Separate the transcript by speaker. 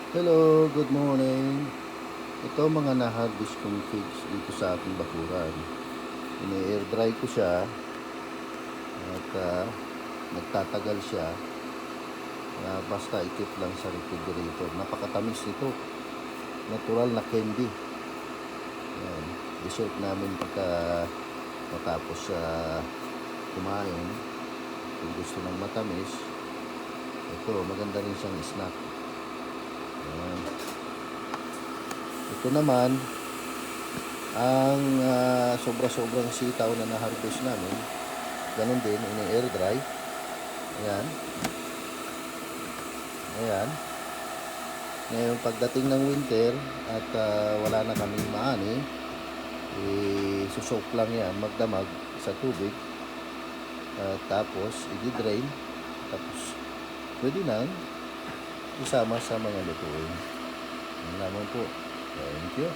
Speaker 1: Hello, good morning. Ito mga na-harvest kong figs dito sa ating bakuran. Ini-air dry ko siya at nagtatagal siya na basta ikip lang sa refrigerator. Napakatamis nito. Natural na candy. Yan. Dessert namin pagka matapos kumain. Kung gusto ng matamis, ito maganda rin siyang snack. Yan. Ito naman ang sobra-sobrang sitaw na na-harvest namin. Ganun din, ini-air dry. Ayan. Ayan. Ngayon, pagdating ng winter at wala na kaming maani, susok lang yan, magdamag sa tubig. Tapos, i-drain. Tapos, pwede na isama sa mga lutuin. Yan lamang po. Thank you.